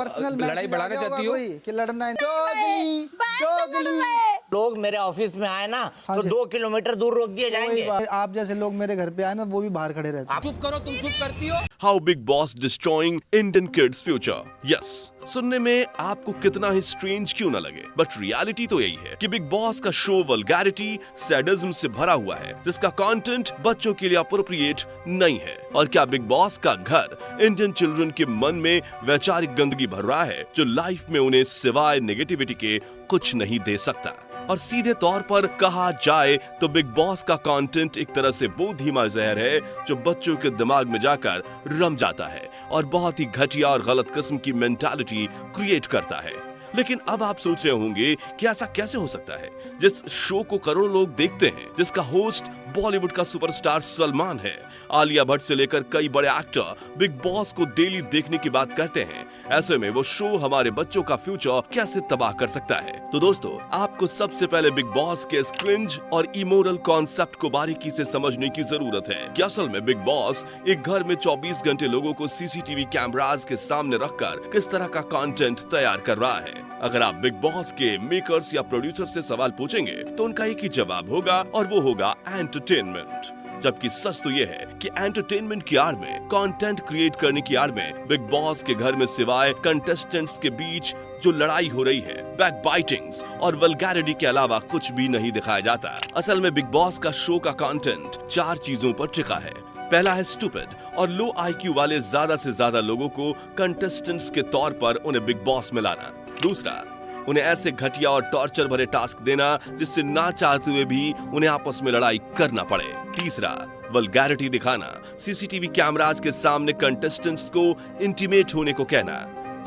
Personal लड़ाई बढ़ाना चाहती हो कि लड़ना है? दोगली दोगली लोग मेरे ऑफिस में आए ना हाँ तो जी। 2 किलोमीटर दूर रोक दिए जाएंगे। आप जैसे लोग मेरे घर पे आए ना वो भी बाहर खड़े रहते हैं। चुप करो, तुम चुप करती हो। How Big Boss Destroying Indian Kids Future. Yes, सुनने में आपको कितना ही स्ट्रेंज क्यों ना लगे, बट रियलिटी तो यही है कि बिग बॉस का शो वल्गैरिटी, सैडिज्म से भरा हुआ है, जिसका कंटेंट बच्चों के लिए अप्रोप्रिएट नहीं है। और क्या बिग बॉस का घर इंडियन चिल्ड्रन के मन में वैचारिक गंदगी भर रहा है, जो लाइफ में उन्हें सिवाय नेगेटिविटी के कुछ नहीं दे सकता। और सीधे तौर पर कहा जाए तो बिग बॉस का कंटेंट एक तरह से वो धीमा जहर है जो बच्चों के दिमाग में जाकर रम जाता है और बहुत ही घटिया और गलत किस्म की मेंटालिटी क्रिएट करता है। लेकिन अब आप सोच रहे होंगे कि ऐसा कैसे हो सकता है, जिस शो को करोड़ों लोग देखते हैं, जिसका होस्ट बॉलीवुड का सुपरस्टार सलमान है, आलिया भट्ट से लेकर कई बड़े एक्टर बिग बॉस को डेली देखने की बात करते हैं, ऐसे में वो शो हमारे बच्चों का फ्यूचर कैसे तबाह कर सकता है? तो दोस्तों, आपको सबसे पहले बिग बॉस के क्रिंज और इमोरल कॉन्सेप्ट को बारीकी से समझने की जरूरत है कि असल में बिग बॉस एक घर में 24 घंटे लोगों को सीसीटीवी कैमरास के सामने रखकर किस तरह का कंटेंट तैयार कर रहा है। अगर आप बिग बॉस के मेकर्स या प्रोड्यूसर से सवाल पूछेंगे तो उनका एक ही जवाब होगा और वो होगा एंटरटेनमेंट। जबकि सच तो ये है कि एंटरटेनमेंट की आड़ में, कंटेंट क्रिएट करने की आड़ में बिग बॉस के घर में सिवाय कंटेस्टेंट्स के बीच जो लड़ाई हो रही है, बैकबाइटिंग्स और वल्गैरिटी के अलावा कुछ भी नहीं दिखाया जाता। असल में बिग बॉस का शो का कंटेंट 4 चीजों पर टिका है। पहला है स्टूपिड और लो आईक्यू वाले ज्यादा से ज्यादा लोगों को कंटेस्टेंट्स के तौर पर उन्हें बिग बॉस में लाना। दूसरा, उन्हें ऐसे घटिया और टॉर्चर भरे टास्क देना जिससे ना चाहते हुए भी उन्हें आपस में लड़ाई करना पड़े। तीसरा, वल्गैरिटी दिखाना, सीसीटीवी कैमरास के सामने कंटेस्टेंट्स को इंटीमेट होने को कहना।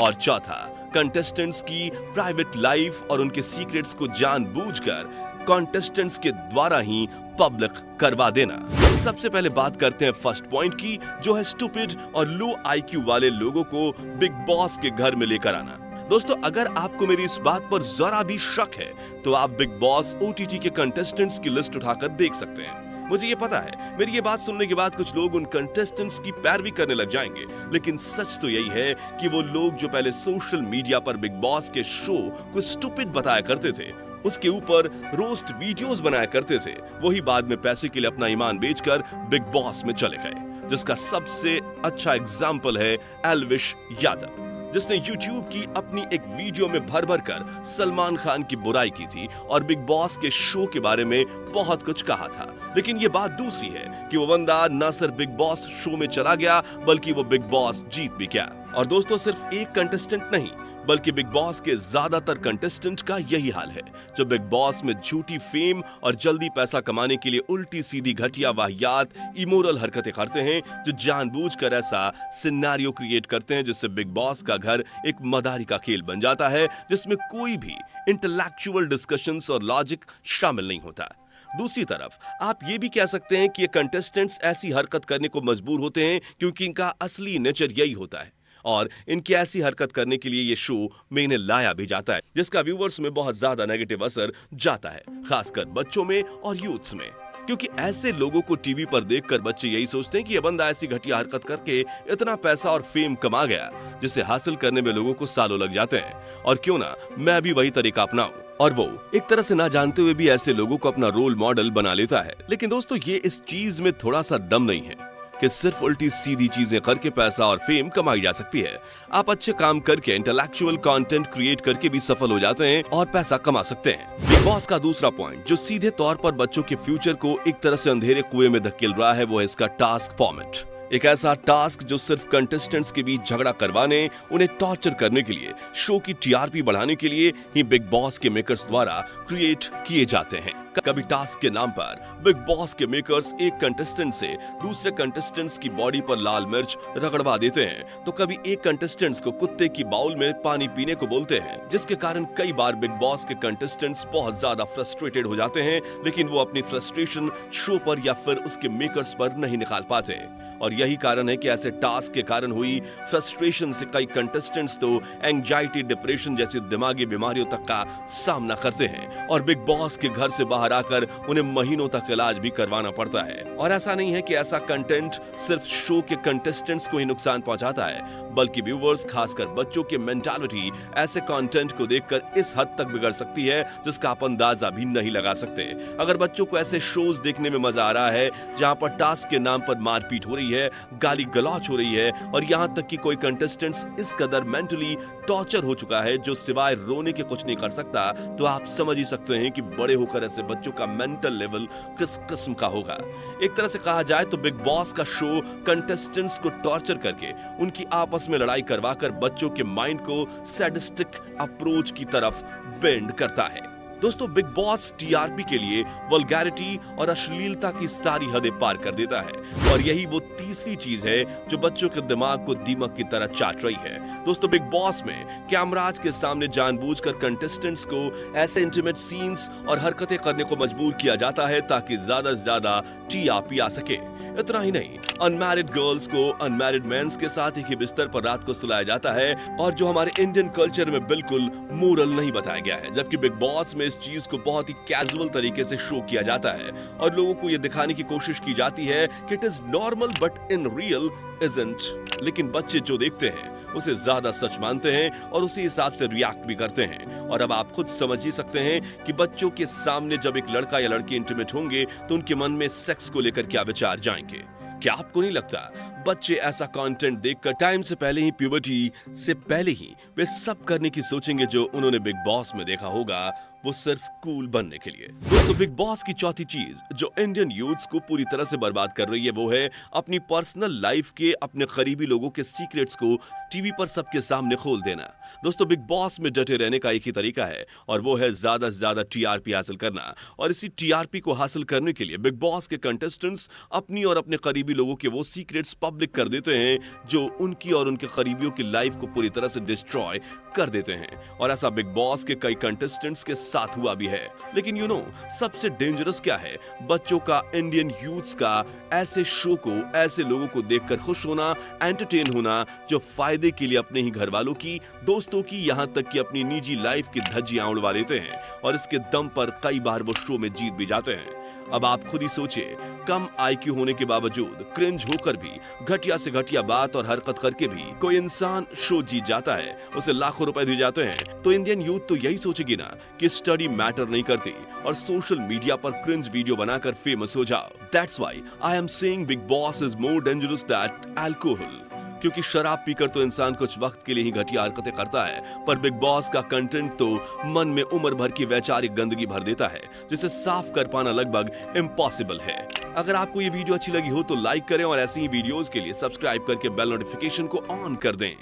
और चौथा, कंटेस्टेंट्स की प्राइवेट लाइफ और उनके सीक्रेट्स को जानबूझकर कंटेस्टेंट्स के द्वारा ही पब्लिक करवा देना। सबसे पहले बात करते हैं फर्स्ट पॉइंट की, जो है स्टूपिड और लो आईक्यू वाले लोगों को बिग बॉस के घर में लेकर आना। दोस्तों, अगर आपको मेरी इस बात पर जरा भी शक है तो आप बिग बॉस ओटीटी के कंटेस्टेंट्स की लिस्ट उठाकर देख सकते हैं। मुझे ये पता है, मेरी ये बात सुनने के बाद कुछ लोग उन कंटेस्टेंट्स की पैरवी करने लग जाएंगे, लेकिन सच तो यही है कि वो लोग जो पहले सोशल मीडिया पर बिग बॉस के शो को स्टूपिड बताया करते थे, उसके ऊपर रोस्ट वीडियोस बनाया करते थे, वही बाद में पैसे के लिए अपना ईमान बेचकर बिग बॉस में चले गए। जिसका सबसे अच्छा एग्जाम्पल है एल्विश यादव, जिसने YouTube की अपनी एक वीडियो में भर भर कर सलमान खान की बुराई की थी और बिग बॉस के शो के बारे में बहुत कुछ कहा था। लेकिन ये बात दूसरी है कि वो बंदा न सिर्फ बिग बॉस शो में चला गया, बल्कि वो बिग बॉस जीत भी गया। और दोस्तों, सिर्फ एक कंटेस्टेंट नहीं, बल्कि बिग बॉस के ज्यादातर कंटेस्टेंट का यही हाल है, जो बिग बॉस में झूठी फेम और जल्दी पैसा कमाने के लिए उल्टी सीधी घटिया वाहियात इमोरल हरकतें करते हैं, जो जानबूझकर ऐसा सिनेरियो क्रिएट करते हैं जिससे बिग बॉस का घर एक मदारी का खेल बन जाता है, जिसमें कोई भी इंटेलेक्चुअल डिस्कशंस और लॉजिक शामिल नहीं होता। दूसरी तरफ आप ये भी कह सकते हैं कि ये कंटेस्टेंट्स ऐसी हरकत करने को मजबूर होते हैं क्योंकि इनका असली नेचर यही होता है और इनकी ऐसी हरकत करने के लिए ये शो में इन्हें लाया भी जाता है, जिसका व्यूअर्स में बहुत ज्यादा नेगेटिव असर जाता है, खासकर बच्चों में और यूथ्स में। क्योंकि ऐसे लोगों को टीवी पर देखकर बच्चे यही सोचते हैं कि यह बंदा ऐसी घटिया हरकत करके इतना पैसा और फेम कमा गया, जिसे हासिल करने में लोगों को सालों लग जाते हैं, और क्यों ना मैं भी वही तरीका अपनाऊं। और वो एक तरह से ना जानते हुए भी ऐसे लोगों को अपना रोल मॉडल बना लेता है। लेकिन दोस्तों, ये इस चीज में थोड़ा सा दम नहीं है कि सिर्फ उल्टी सीधी चीजें करके पैसा और फेम कमाई जा सकती है। आप अच्छे काम करके इंटेलेक्चुअल कंटेंट क्रिएट करके भी सफल हो जाते हैं और पैसा कमा सकते हैं। बिग बॉस का दूसरा पॉइंट, जो सीधे तौर पर बच्चों के फ्यूचर को एक तरह से अंधेरे कुएं में धकेल रहा है, वो है इसका टास्क फॉर्मेट। एक ऐसा टास्क जो सिर्फ कंटेस्टेंट्स के बीच झगड़ा करवाने, उन्हें टॉर्चर करने के लिए, शो की टीआरपी बढ़ाने के लिए ही बिग बॉस के मेकर्स द्वारा क्रिएट किए जाते हैं। कभी टास्क के नाम पर बिग बॉस के मेकर्स एक कंटेस्टेंट से दूसरे कंटेस्टेंट्स की बॉडी पर लाल मिर्च रगड़वा देते हैं, तो कभी एक कंटेस्टेंट्स को कुत्ते की बाउल में पानी पीने को बोलते हैं, जिसके कारण कई बार बिग बॉस के कंटेस्टेंट्स बहुत ज्यादा फ्रस्ट्रेटेड हो जाते हैं, लेकिन वो अपनी फ्रस्ट्रेशन शो पर या फिर उसके मेकर्स पर नहीं निकाल पाते। और यही कारण है कि ऐसे टास्क के कारण हुई फ्रस्ट्रेशन से कई कंटेस्टेंट्स तो एंजाइटी, डिप्रेशन जैसी दिमागी बीमारियों तक का सामना करते हैं और बिग बॉस के घर से बाहर आकर उन्हें महीनों तक इलाज भी करवाना पड़ता है। और ऐसा नहीं है कि ऐसा कंटेंट सिर्फ शो के कंटेस्टेंट्स को ही नुकसान पहुंचाता है, बल्कि व्यूवर्स खासकर बच्चों की मेंटालिटी ऐसे कंटेंट को देखकर इस हद तक बिगड़ सकती है जिसका आप अंदाजा भी नहीं लगा सकते। अगर बच्चों को ऐसे शोज देखने में मजा आ रहा है जहां पर टास्क के नाम पर मारपीट हो रही है, गाली गलौच हो रही है और यहां तक कि कोई कंटेस्टेंट्स इस कदर मेंटली टॉर्चर हो चुका है जो सिवाय रोने के कुछ नहीं कर सकता, तो आप समझ ही सकते हैं कि बड़े होकर ऐसे बच्चों का मेंटल लेवल किस किस्म का होगा। एक तरह से कहा जाए तो बिग बॉस का शो कंटेस्टेंट्स को टॉर्चर करके उनकी आपस में लड़ाई करवाकर बच्चों के माइंड को सैडिस्टिक अप्रोच की तरफ बेंड करता है। दोस्तों, बिग बॉस टीआरपी के लिए वल्गैरिटी और अश्लीलता की सारी हदें पार कर देता है और यही वो तीसरी चीज है जो बच्चों के दिमाग को दीमक की तरह चाट रही है। दोस्तों, बिग बॉस में कैमराज के सामने जानबूझकर कंटेस्टेंट्स को ऐसे इंटीमेट सीन्स और हरकतें करने को मजबूर किया जाता है ताकि ज्यादा से ज्यादा टीआरपी आ सके। इतना ही नहीं, अनमैरिड गर्ल्स को अनमैरिड मेंस के साथ एक ही बिस्तर पर रात को सुलाया जाता है और जो हमारे इंडियन कल्चर में बिल्कुल मोरल नहीं बताया गया है, जबकि बिग बॉस में इस चीज को बहुत ही कैजुअल तरीके से शो किया जाता है और लोगों को यह दिखाने की कोशिश की जाती है कि it is normal but in real isn't. लेकिन बच्चे जो देखते हैं उसे ज्यादा सच मानते हैं और उसी हिसाब से रिएक्ट भी करते हैं। और अब आप खुद समझ ही सकते हैं कि बच्चों के सामने जब एक लड़का या लड़की इंटीमेट होंगे तो उनके मन में सेक्स को लेकर क्या विचार जाएंगे। क्या आपको नहीं लगता बच्चे ऐसा कंटेंट देखकर टाइम से पहले ही, प्यूबर्टी से पहले ही वे सब करने की सोचेंगे जो उन्होंने बिग बॉस में देखा होगा, वो सिर्फ कूल बनने के लिए। दोस्तों, बिग बॉस की चौथी चीज जो इंडियन यूथ्स को पूरी तरह से बर्बाद कर रही है वो है अपनी पर्सनल लाइफ के, अपने करीबी लोगों के सीक्रेट्स को टीवी पर सबके सामने खोल देना। दोस्तों, बिग बॉस में डटे रहने का एक ही तरीका है और वो है ज्यादा से ज्यादा टीआरपी हासिल करना। और इसी टीआरपी को हासिल करने के लिए बिग बॉस के कंटेस्टेंट्स अपनी और अपने करीबी लोगों के वो सीक्रेट्स पब्लिक कर देते हैं जो उनकी और उनके करीबियों की लाइफ को पूरी तरह से डिस्ट्रॉय कर देते हैं। और ऐसा बिग बॉस के कई कंटेस्टेंट्स के साथ हुआ भी है। लेकिन यू नो सबसे डेंजरस क्या है? बच्चों का, इंडियन यूथ्स का ऐसे शो को, ऐसे लोगों को देखकर खुश होना, एंटरटेन होना जो फायदे के लिए अपने ही घर वालों की, दोस्तों की, यहां तक कि अपनी निजी लाइफ की धज्जियां उड़वा लेते हैं और इसके दम पर कई बार वो शो में जीत भी जाते हैं। अब आप खुद ही सोचिए, कम आईक्यू होने के बावजूद, क्रिंज होकर भी, घटिया से घटिया बात और हरकत करके भी कोई इंसान शो जीत जाता है, उसे लाखों रुपए दिए जाते हैं, तो इंडियन यूथ तो यही सोचेगी ना कि स्टडी मैटर नहीं करती और सोशल मीडिया पर क्रिंज वीडियो बनाकर फेमस हो जाओ। That's why I am saying big boss is more dangerous that alcohol. क्योंकि शराब पीकर तो इंसान कुछ वक्त के लिए ही घटिया हरकतें करता है, पर बिग बॉस का कंटेंट तो मन में उम्र भर की वैचारिक गंदगी भर देता है जिसे साफ कर पाना लगभग इम्पॉसिबल है। अगर आपको ये वीडियो अच्छी लगी हो तो लाइक करें और ऐसी ही वीडियोस के लिए सब्सक्राइब करके बेल नोटिफिकेशन को ऑन कर दें।